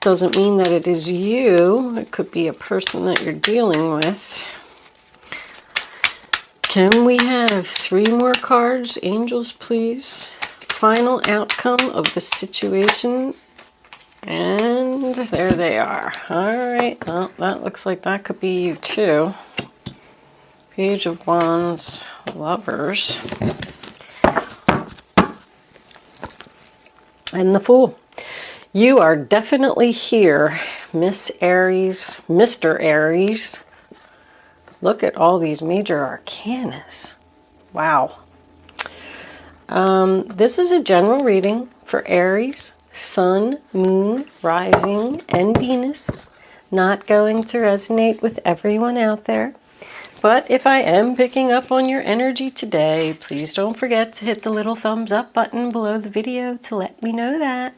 doesn't mean that it is you. It could be a person that you're dealing with. Can we have 3 more cards? Angels, please. Final outcome of the situation. And there they are. All right. Well, that looks like that could be you too. Page of Wands, Lovers. And the Fool. You are definitely here, Miss Aries, Mr. Aries. Look at all these major arcanas. Wow. This is a general reading for Aries, Sun, Moon, Rising, and Venus. Not going to resonate with everyone out there. But if I am picking up on your energy today, please don't forget to hit the little thumbs up button below the video to let me know that.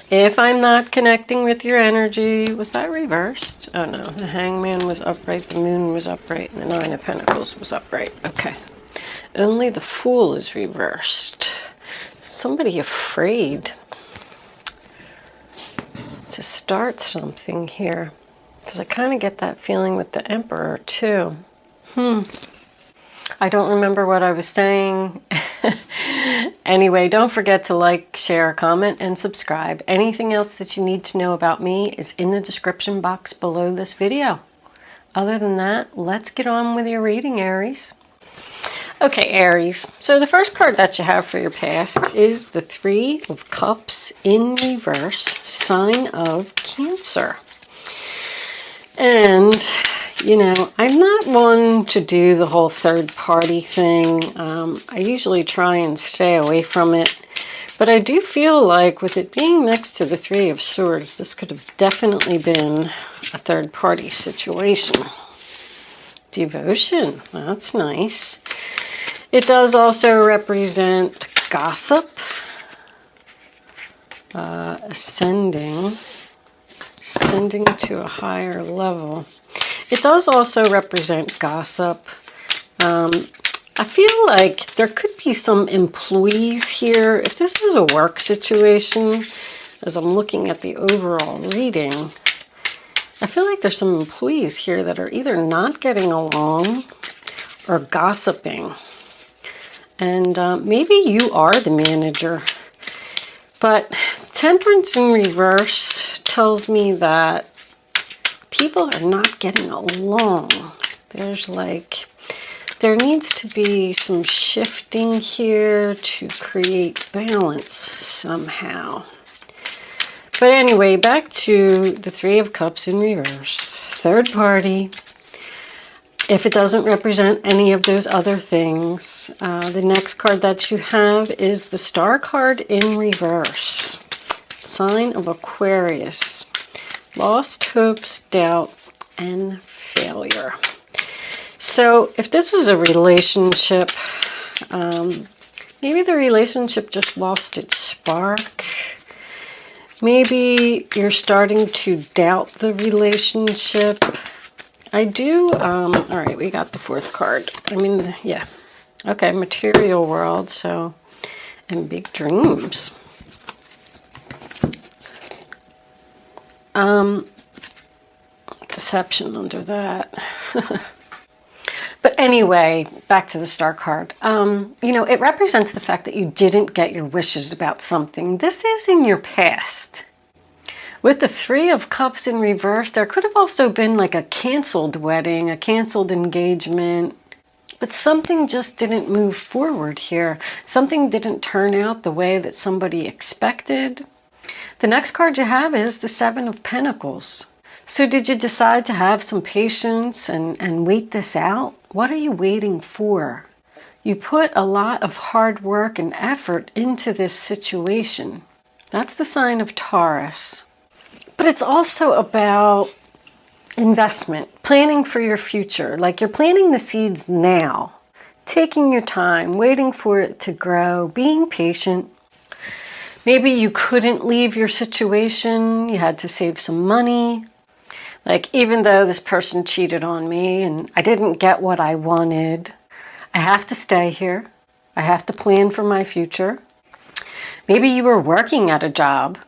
If I'm not connecting with your energy, was that reversed? Oh no, the Hangman was upright, the Moon was upright, and the Nine of Pentacles was upright. Okay. Only the Fool is reversed. Somebody afraid to start something here. Because I kind of get that feeling with the Emperor too. I don't remember what I was saying. Anyway, don't forget to like, share, comment, and subscribe. Anything else that you need to know about me is in the description box below this video. Other than that, let's get on with your reading, Aries. Okay, Aries. So the first card that you have for your past is the 3 of Cups in reverse, sign of Cancer. And you know, I'm not one to do the whole third party thing. I usually try and stay away from it. But I do feel like with it being next to the 3 of Swords, this could have definitely been a third party situation. Devotion, that's nice. It does also represent gossip, ascending to a higher level. It does also represent gossip. I feel like there could be some employees here. If this is a work situation, as I'm looking at the overall reading, I feel like there's some employees here that are either not getting along or gossiping. And maybe you are the manager. But Temperance in reverse tells me that people are not getting along. There needs to be some shifting here to create balance somehow. But anyway, back to the 3 of Cups in reverse. Third party. If it doesn't represent any of those other things, the next card that you have is the Star card in reverse. Sign of Aquarius. Lost hopes, doubt, and failure. So if this is a relationship, maybe the relationship just lost its spark. Maybe you're starting to doubt the relationship. All right, we got the 4th card. I mean, yeah. Okay, material world, so, and big dreams. Deception under that. But anyway, back to the Star card. You know, it represents the fact that you didn't get your wishes about something. This is in your past. With the 3 of Cups in reverse, there could have also been like a canceled wedding, a canceled engagement. But something just didn't move forward here. Something didn't turn out the way that somebody expected. The next card you have is the 7 of Pentacles. So did you decide to have some patience and wait this out? What are you waiting for? You put a lot of hard work and effort into this situation. That's the sign of Taurus. But it's also about investment, planning for your future. Like you're planting the seeds now, taking your time, waiting for it to grow, being patient. Maybe you couldn't leave your situation. You had to save some money. Like, even though this person cheated on me and I didn't get what I wanted, I have to stay here. I have to plan for my future. Maybe you were working at a job,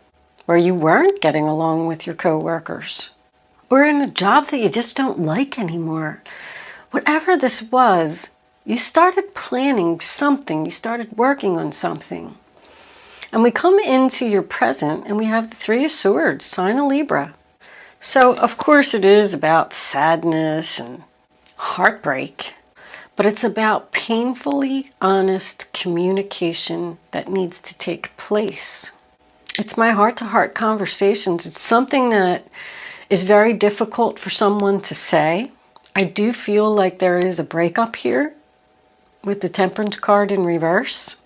or you weren't getting along with your coworkers, or in a job that you just don't like anymore. Whatever this was, you started planning something, you started working on something. And we come into your present and we have the Three of Swords, sign of Libra. So of course it is about sadness and heartbreak, but it's about painfully honest communication that needs to take place. It's my heart-to-heart conversations. It's something that is very difficult for someone to say. I do feel like there is a breakup here with the Temperance card in reverse.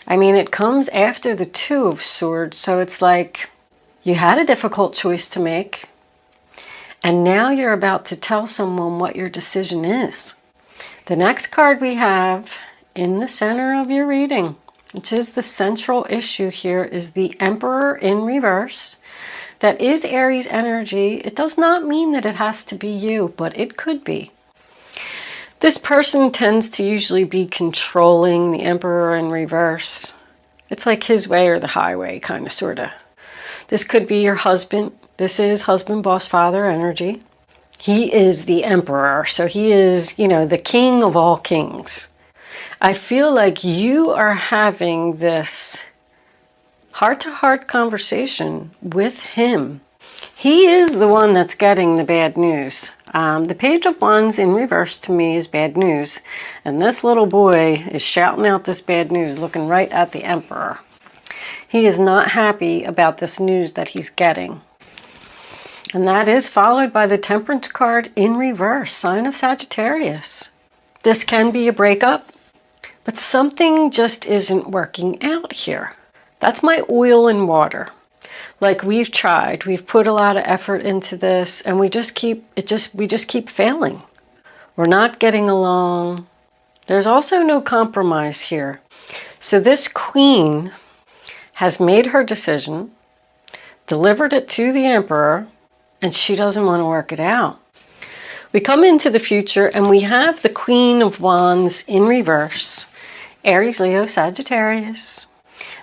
I mean, it comes after the Two of Swords, so it's like you had a difficult choice to make, and now you're about to tell someone what your decision is. The next card we have in the center of your reading, which is the central issue here, is the Emperor in reverse. That is Aries energy. It does not mean that it has to be you, but it could be. This person tends to usually be controlling, the Emperor in reverse. It's like his way or the highway, kind of, sort of. This could be your husband. This is husband, boss, father energy. He is the Emperor, so he is, the king of all kings. I feel like you are having this heart-to-heart conversation with him. He is the one that's getting the bad news. The Page of Wands in reverse to me is bad news. And this little boy is shouting out this bad news, looking right at the Emperor. He is not happy about this news that he's getting. And that is followed by the Temperance card in reverse, sign of Sagittarius. This can be a breakup, but something just isn't working out here. That's my oil and water. Like, we've tried, we've put a lot of effort into this, and we just keep failing. We're not getting along. There's also no compromise here. So this queen has made her decision, delivered it to the Emperor, and she doesn't want to work it out. We come into the future and we have the Queen of Wands in reverse, Aries, Leo, Sagittarius.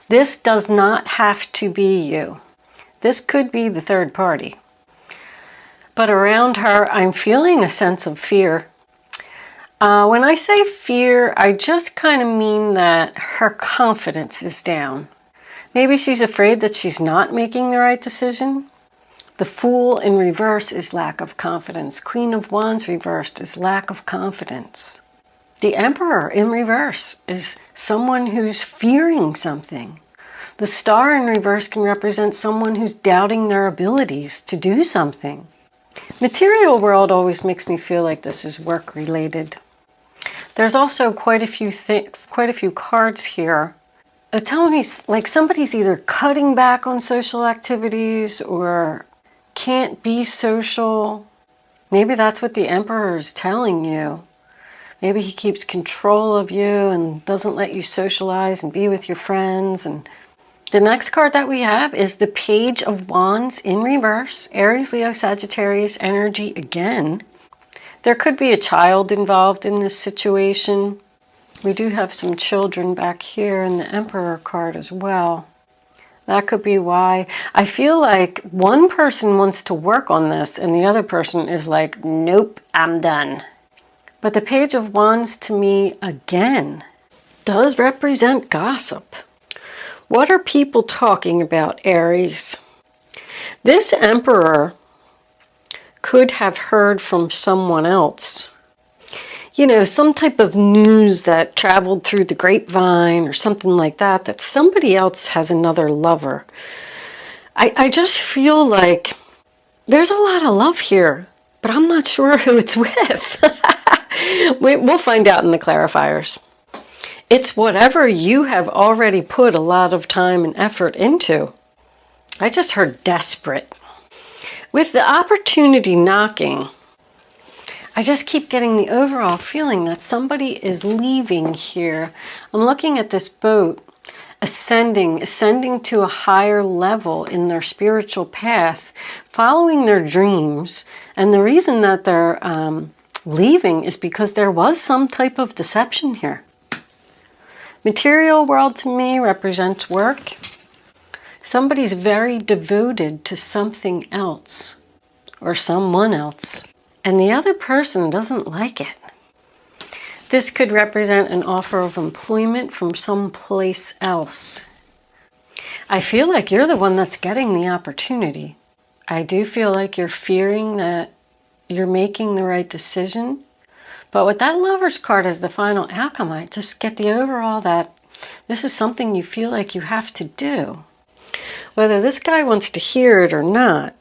This does not have to be you. This could be the third party. But around her, I'm feeling a sense of fear. When I say fear, I just kind of mean that her confidence is down. Maybe she's afraid that she's not making the right decision. The Fool in reverse is lack of confidence. Queen of Wands reversed is lack of confidence. The Emperor in reverse is someone who's fearing something. The Star in reverse can represent someone who's doubting their abilities to do something. Material world always makes me feel like this is work related. There's also quite a few cards here that tell me like somebody's either cutting back on social activities or can't be social. Maybe that's what the Emperor is telling you. Maybe he keeps control of you and doesn't let you socialize and be with your friends. And the next card that we have is the Page of Wands in reverse, Aries, Leo, Sagittarius energy again. There could be a child involved in this situation. We do have some children back here in the Emperor card as well. That could be why. I feel like one person wants to work on this and the other person is like, nope, I'm done. But the Page of Wands to me, again, does represent gossip. What are people talking about, Aries? This Emperor could have heard from someone else. You know, some type of news that traveled through the grapevine or something like that, that somebody else has another lover. I just feel like there's a lot of love here, but I'm not sure who it's with. We'll find out in the clarifiers. It's whatever you have already put a lot of time and effort into. I just heard desperate. With the opportunity knocking, I just keep getting the overall feeling that somebody is leaving here. I'm looking at this boat ascending to a higher level in their spiritual path, following their dreams. And the reason that they're leaving is because there was some type of deception here. Material world to me represents work. Somebody's very devoted to something else or someone else, and the other person doesn't like it. This could represent an offer of employment from someplace else. I feel like you're the one that's getting the opportunity. I do feel like you're fearing that you're making the right decision. But with that Lover's card as the final outcome, I just get the overall that this is something you feel like you have to do. Whether this guy wants to hear it or not.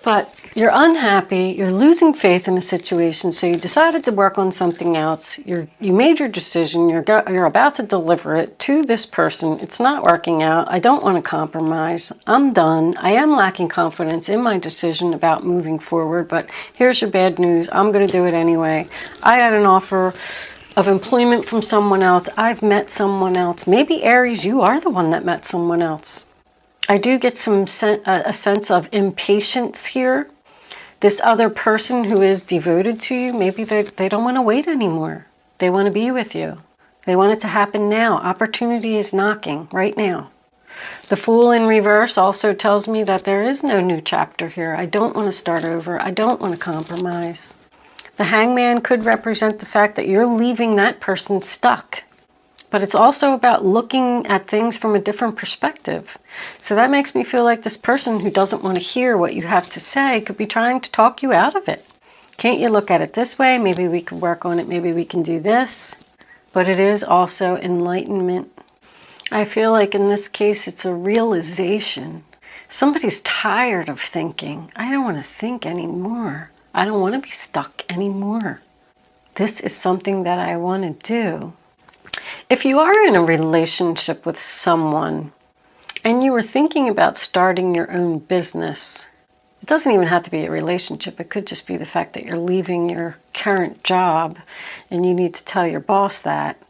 But you're unhappy, you're losing faith in a situation, so you decided to work on something else. You made your decision, you're about to deliver it to this person. It's not working out. I don't want to compromise. I'm done. I am lacking confidence in my decision about moving forward, but here's your bad news. I'm going to do it anyway. I had an offer of employment from someone else. I've met someone else. Maybe Aries, you are the one that met someone else. I do get a sense of impatience here. This other person who is devoted to you, maybe they don't want to wait anymore. They want to be with you. They want it to happen now. Opportunity is knocking right now. The Fool in reverse also tells me that there is no new chapter here. I don't want to start over. I don't want to compromise. The Hangman could represent the fact that you're leaving that person stuck. But it's also about looking at things from a different perspective. So that makes me feel like this person who doesn't want to hear what you have to say could be trying to talk you out of it. Can't you look at it this way? Maybe we could work on it. Maybe we can do this. But it is also enlightenment. I feel like in this case, it's a realization. Somebody's tired of thinking. I don't want to think anymore. I don't want to be stuck anymore. This is something that I want to do. If you are in a relationship with someone and you were thinking about starting your own business, it doesn't even have to be a relationship. It could just be the fact that you're leaving your current job and you need to tell your boss that.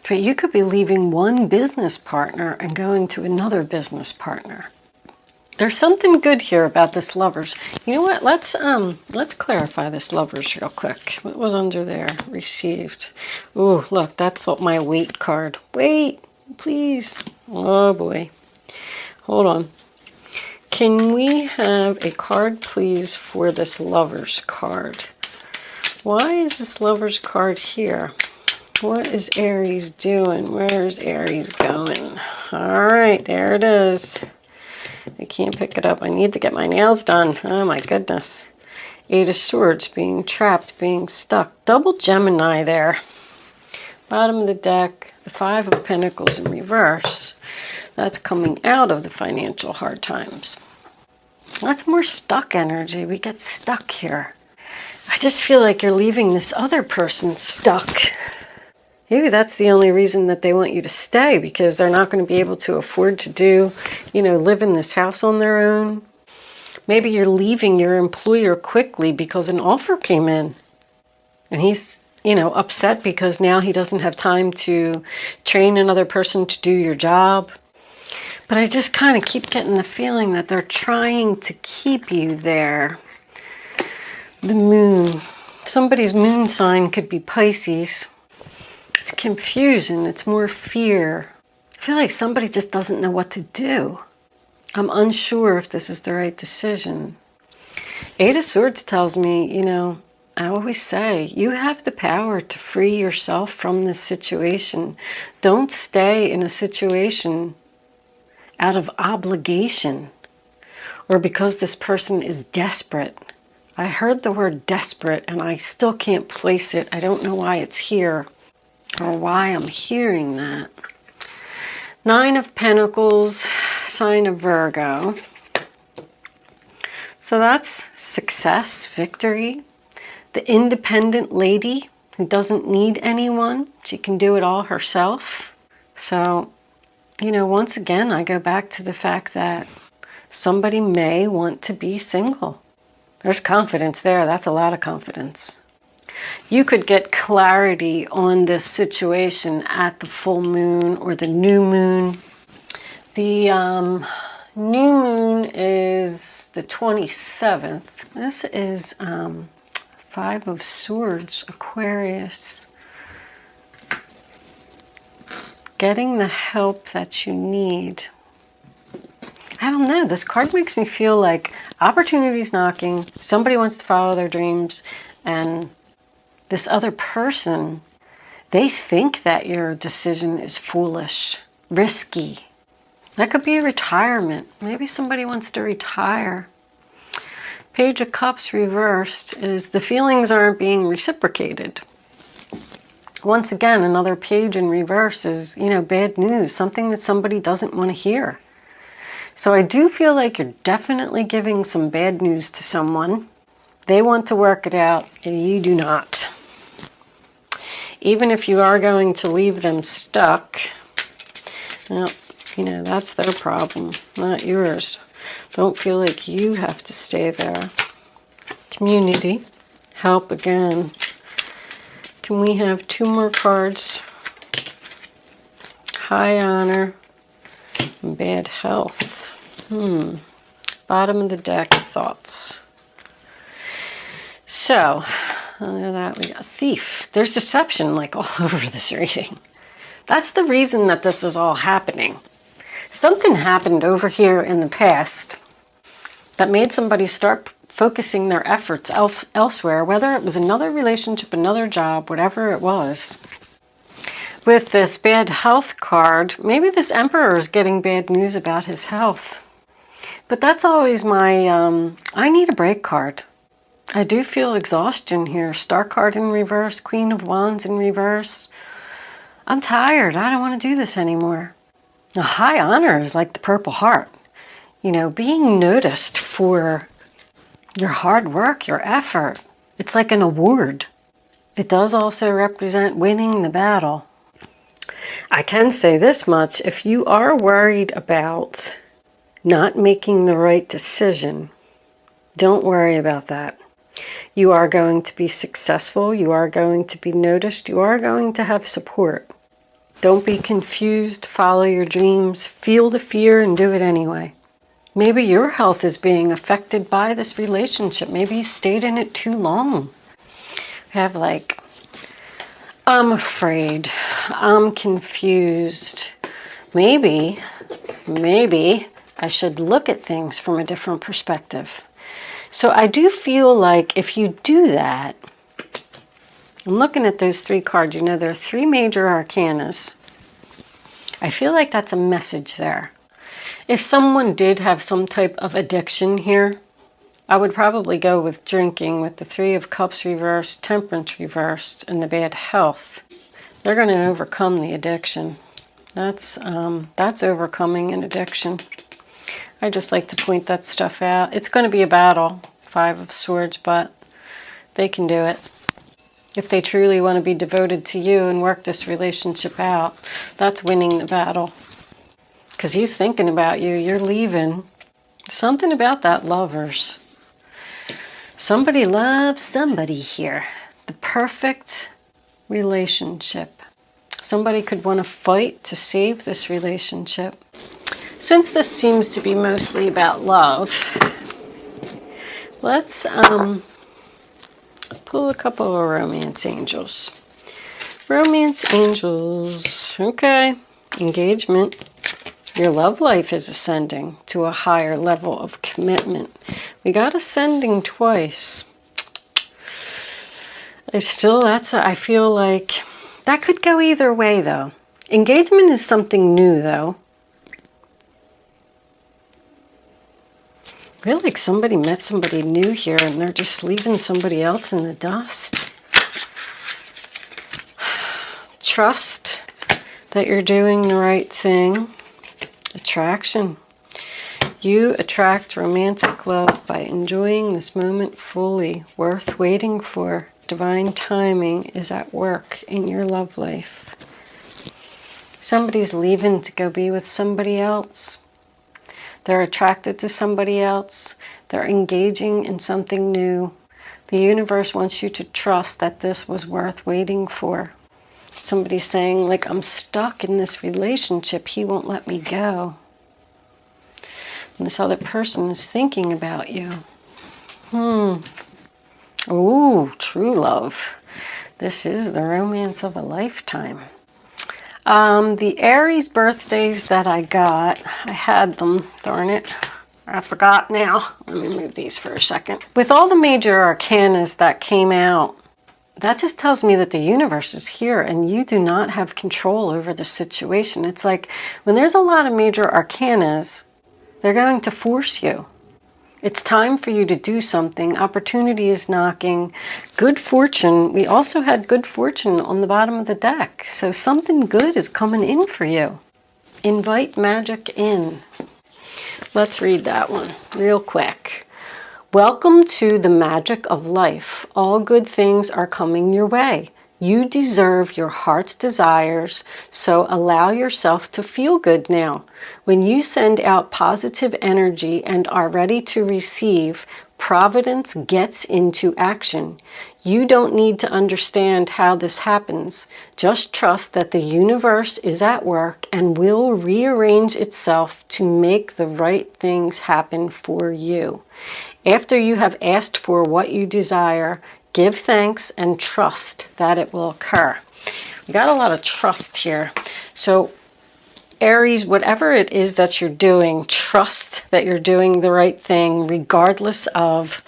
But you could be leaving one business partner and going to another business partner. There's something good here about this Lovers. You know what? Let's clarify this Lovers real quick. What was under there? Received. Ooh, look, that's what my wait card. Wait, please. Oh boy. Hold on. Can we have a card, please, for this Lovers card? Why is this Lovers card here? What is Aries doing? Where is Aries going? All right, there it is. I can't pick it up. I need to get my nails done. Oh my goodness. 8 of Swords, being trapped, being stuck. Double Gemini there. Bottom of the deck, the 5 of Pentacles in reverse. That's coming out of the financial hard times. That's more stuck energy. We get stuck here. I just feel like you're leaving this other person stuck. Maybe that's the only reason that they want you to stay, because they're not going to be able to afford to live in this house on their own. Maybe you're leaving your employer quickly because an offer came in. And he's, upset because now he doesn't have time to train another person to do your job. But I just kind of keep getting the feeling that they're trying to keep you there. The moon. Somebody's moon sign could be Pisces. It's confusion. It's more fear. I feel like somebody just doesn't know what to do. I'm unsure if this is the right decision. 8 of Swords tells me, I always say, you have the power to free yourself from this situation. Don't stay in a situation out of obligation or because this person is desperate. I heard the word desperate and I still can't place it. I don't know why it's here. Or why I'm hearing that. 9 of Pentacles, sign of Virgo. So that's success, victory. The independent lady who doesn't need anyone. She can do it all herself. So, once again, I go back to the fact that somebody may want to be single. There's confidence there. That's a lot of confidence. You could get clarity on this situation at the full moon or the new moon. The new moon is the 27th. This is 5 of Swords, Aquarius. Getting the help that you need. I don't know. This card makes me feel like opportunity's knocking. Somebody wants to follow their dreams. And this other person, they think that your decision is foolish, risky. That could be a retirement. Maybe somebody wants to retire. Page of Cups reversed is the feelings aren't being reciprocated. Once again, another page in reverse is, bad news, something that somebody doesn't want to hear. So I do feel like you're definitely giving some bad news to someone. They want to work it out, and you do not. Even if you are going to leave them stuck, well, that's their problem, not yours. Don't feel like you have to stay there. Community, help again. Can we have 2 more cards? High honor and bad health. Bottom of the deck, thoughts. So, under that we got thief. There's deception like all over this reading. That's the reason that this is all happening. Something happened over here in the past that made somebody start focusing their efforts elsewhere, whether it was another relationship, another job, whatever it was. With this bad health card, maybe this emperor is getting bad news about his health. But that's always my, I need a break card. I do feel exhaustion here. Star card in reverse, Queen of Wands in reverse. I'm tired. I don't want to do this anymore. Now, high honor is like the Purple Heart. Being noticed for your hard work, your effort. It's like an award. It does also represent winning the battle. I can say this much. If you are worried about not making the right decision, don't worry about that. You are going to be successful. You are going to be noticed. You are going to have support. Don't be confused. Follow your dreams. Feel the fear and do it anyway. Maybe your health is being affected by this relationship. Maybe you stayed in it too long. We have I'm afraid. I'm confused. Maybe I should look at things from a different perspective. So I do feel like if you do that, I'm looking at those 3 cards. There are 3 major arcanas. I feel like that's a message there. If someone did have some type of addiction here, I would probably go with drinking with the 3 of Cups reversed, Temperance reversed, and the bad health. They're going to overcome the addiction. That's overcoming an addiction. I just like to point that stuff out. It's going to be a battle, 5 of Swords, but they can do it. If they truly want to be devoted to you and work this relationship out, that's winning the battle. Because he's thinking about you. You're leaving. Something about that lovers. Somebody loves somebody here. The perfect relationship. Somebody could want to fight to save this relationship. Since this seems to be mostly about love, let's pull a couple of romance angels. Romance angels. Okay. Engagement. Your love life is ascending to a higher level of commitment. We got ascending twice. I feel like that could go either way, though. Engagement is something new, though. I feel like somebody met somebody new here and they're just leaving somebody else in the dust. Trust that you're doing the right thing. Attraction. You attract romantic love by enjoying this moment fully. Worth waiting for. Divine timing is at work in your love life. Somebody's leaving to go be with somebody else. They're attracted to somebody else. They're engaging in something new. The universe wants you to trust that this was worth waiting for. Somebody's saying, like, I'm stuck in this relationship. He won't let me go. And this other person is thinking about you. Ooh, true love. This is the romance of a lifetime. The Aries birthdays that I got, I had them, darn it. I forgot now. Let me move these for a second. With all the major arcanas that came out, that just tells me that the universe is here and you do not have control over the situation. It's like when there's a lot of major arcanas, they're going to force you. It's time for you to do something. Opportunity is knocking. Good fortune. We also had good fortune on the bottom of the deck. So something good is coming in for you. Invite magic in. Let's read that one real quick. Welcome to the magic of life. All good things are coming your way. You deserve your heart's desires, so allow yourself to feel good now. When you send out positive energy and are ready to receive, Providence gets into action. You don't need to understand how this happens. Just trust that the universe is at work and will rearrange itself to make the right things happen for you. After you have asked for what you desire, give thanks and trust that it will occur. We got a lot of trust here. So Aries, whatever it is that you're doing, trust that you're doing the right thing regardless of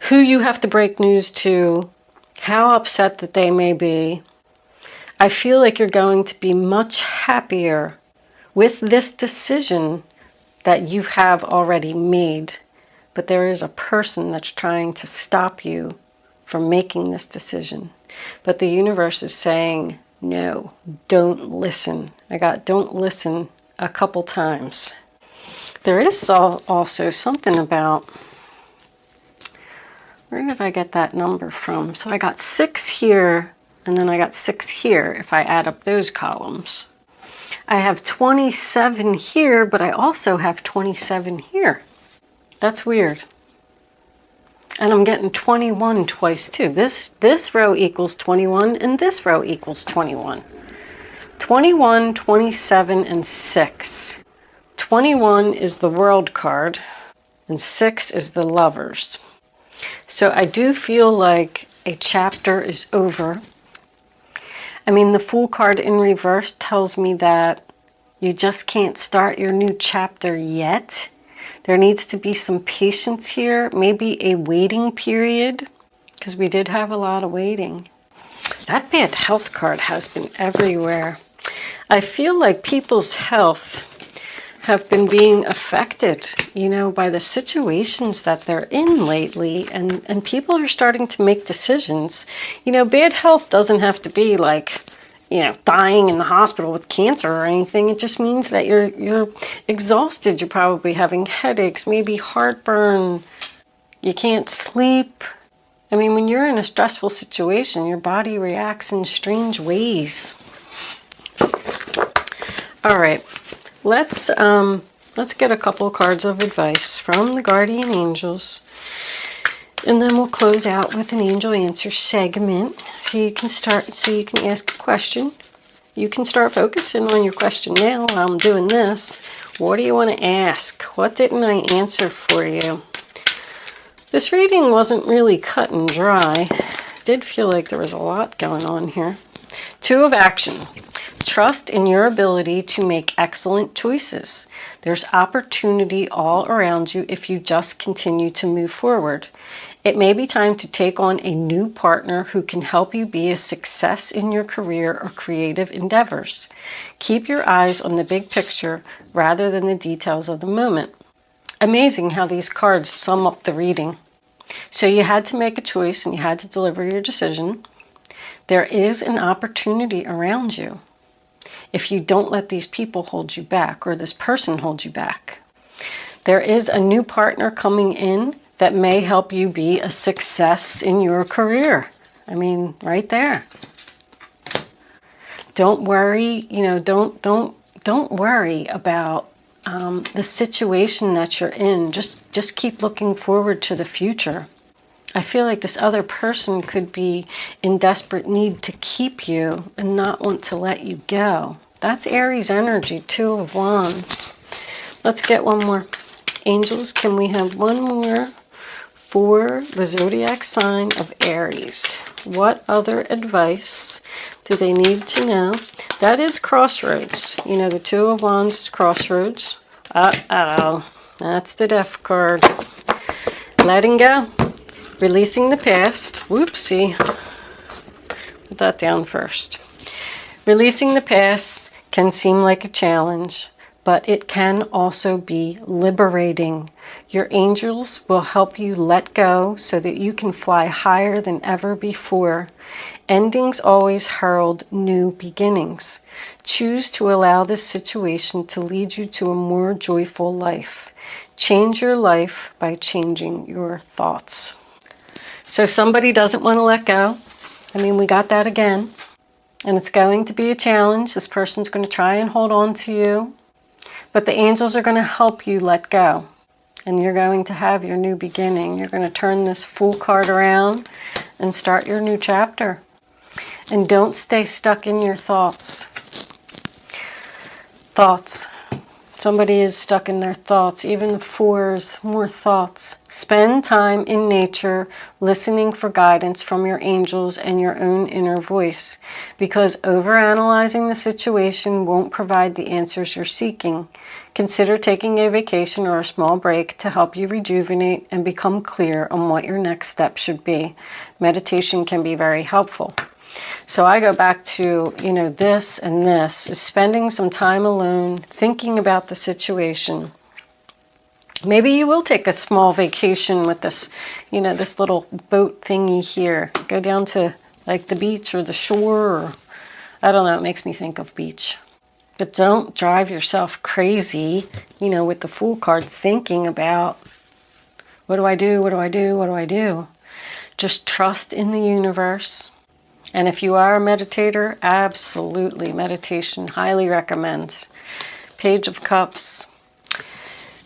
who you have to break news to, how upset that they may be. I feel like you're going to be much happier with this decision that you have already made. But there is a person that's trying to stop you from making this decision. But the universe is saying, no, don't listen. I got don't listen a couple times. There is also something about, where did I get that number from? So I got 6 here, and then I got 6 here if I add up those columns. I have 27 here, but I also have 27 here. That's weird. And I'm getting 21 twice too. This row equals 21 and this row equals 21. 21, 27, and 6. 21 is the World card and 6 is the Lovers. So I do feel like a chapter is over. I mean, the Fool card in reverse tells me that you just can't start your new chapter yet. There needs to be some patience here, maybe a waiting period, because we did have a lot of waiting. That bad health card has been everywhere. I feel like people's health have been being affected, by the situations that they're in lately, and people are starting to make decisions. Bad health doesn't have to be like, dying in the hospital with cancer or anything. It just means that you're exhausted. You're probably having headaches, maybe heartburn. You can't sleep. I mean, when you're in a stressful situation, your body reacts in strange ways. All right, let's get a couple cards of advice from the guardian angels. And then we'll close out with an angel answer segment. So you can ask a question. You can start focusing on your question now while I'm doing this. What do you want to ask? What didn't I answer for you? This reading wasn't really cut and dry. It did feel like there was a lot going on here. 2 of action. Trust in your ability to make excellent choices. There's opportunity all around you if you just continue to move forward. It may be time to take on a new partner who can help you be a success in your career or creative endeavors. Keep your eyes on the big picture rather than the details of the moment. Amazing how these cards sum up the reading. So you had to make a choice and you had to deliver your decision. There is an opportunity around you if you don't let these people hold you back or this person hold you back. There is a new partner coming in that may help you be a success in your career. I mean, right there. Don't worry, don't worry about the situation that you're in. Just keep looking forward to the future. I feel like this other person could be in desperate need to keep you and not want to let you go. That's Aries energy, 2 of Wands. Let's get one more. Angels, can we have one more for the zodiac sign of Aries? What other advice do they need to know? That is crossroads. You know, the Two of Wands is crossroads. Uh-oh. That's the Death card. Letting go. Releasing the past. Whoopsie. Put that down first. Releasing the past can seem like a challenge, but it can also be liberating. Your angels will help you let go so that you can fly higher than ever before. Endings always herald new beginnings. Choose to allow this situation to lead you to a more joyful life. Change your life by changing your thoughts. So somebody doesn't want to let go. I mean, we got that again. And it's going to be a challenge. This person's going to try and hold on to you. But the angels are going to help you let go. And you're going to have your new beginning. You're going to turn this Fool card around and start your new chapter. And don't stay stuck in your thoughts. Thoughts. Somebody is stuck in their thoughts. Even the Fours, more thoughts. Spend time in nature listening for guidance from your angels and your own inner voice. Because overanalyzing the situation won't provide the answers you're seeking. Consider taking a vacation or a small break to help you rejuvenate and become clear on what your next step should be. Meditation can be very helpful. So I go back to, you know, this and this is spending some time alone, thinking about the situation. Maybe you will take a small vacation with this, you know, this little boat thingy here. Go down to like the beach or the shore, or I don't know, it makes me think of beach. But don't drive yourself crazy, you know, with the Fool card thinking about, what do I do? What do I do? What do I do? Just trust in the universe. And if you are a meditator, absolutely, meditation, highly recommend. Page of Cups.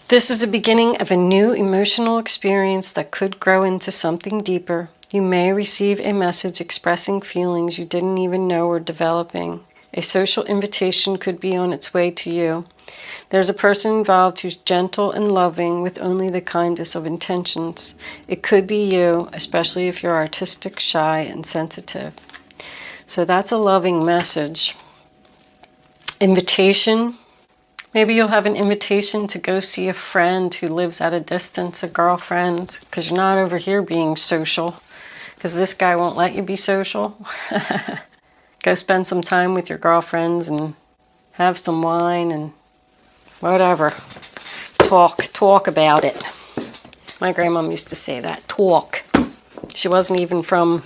This is the beginning of a new emotional experience that could grow into something deeper. You may receive a message expressing feelings you didn't even know were developing. A social invitation could be on its way to you. There's a person involved who's gentle and loving with only the kindest of intentions. It could be you, especially if you're artistic, shy, and sensitive. So that's a loving message. Invitation. Maybe you'll have an invitation to go see a friend who lives at a distance, a girlfriend, because you're not over here being social, because this guy won't let you be social. Go spend some time with your girlfriends and have some wine and whatever. Talk about it. My grandmom used to say that, talk. She wasn't even from,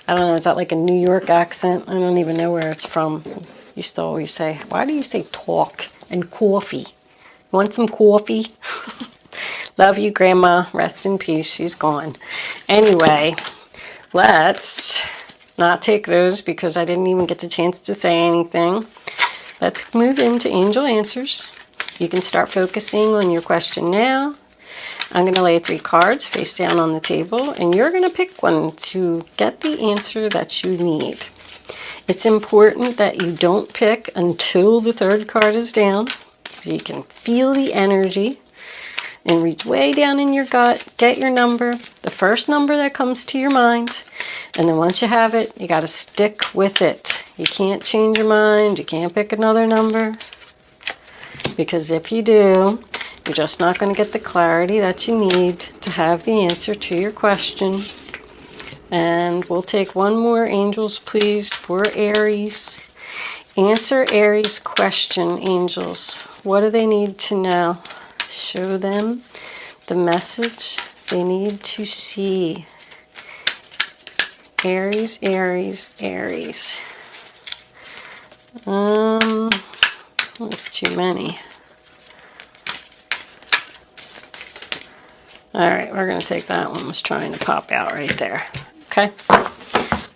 I don't know, is that like a New York accent? I don't even know where it's from. Used to always say, why do you say talk and coffee? Want some coffee? Love you, Grandma. Rest in peace. She's gone. Anyway, let's not take those because I didn't even get the chance to say anything. Let's move into angel answers. You can start focusing on your question now. I'm going to lay 3 cards face down on the table, and you're going to pick one to get the answer that you need. It's important that you don't pick until the 3rd card is down, so you can feel the energy and reach way down in your gut, get your number, the first number that comes to your mind, and then once you have it, you got to stick with it. You can't change your mind, you can't pick another number, because if you do, you're just not going to get the clarity that you need to have the answer to your question. And we'll take one more, angels, please, for Aries. Answer Aries' question, angels. What do they need to know? Show them the message they need to see. Aries, Aries, Aries. That's too many. All right, we're going to take that one. Was trying to pop out right there. Okay.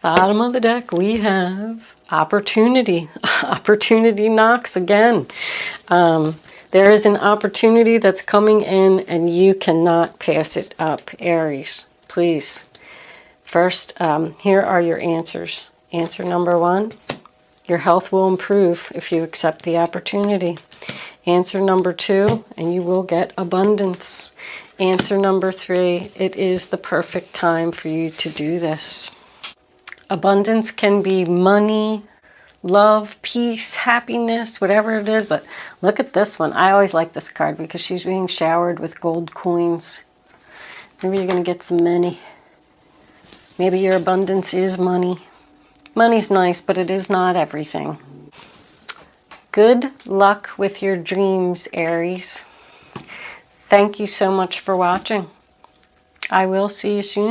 Bottom of the deck, we have opportunity. Opportunity knocks again. There is an opportunity that's coming in, and you cannot pass it up, Aries. Please. First, here are your answers. Answer number 1, your health will improve if you accept the opportunity. Answer number 2, and you will get abundance. Answer number 3, it is the perfect time for you to do this. Abundance can be money, love, peace, happiness, whatever it is. But look at this one. I always like this card because she's being showered with gold coins. Maybe you're going to get some money. Maybe your abundance is money. Money's nice, but it is not everything. Good luck with your dreams, Aries. Thank you so much for watching. I will see you soon.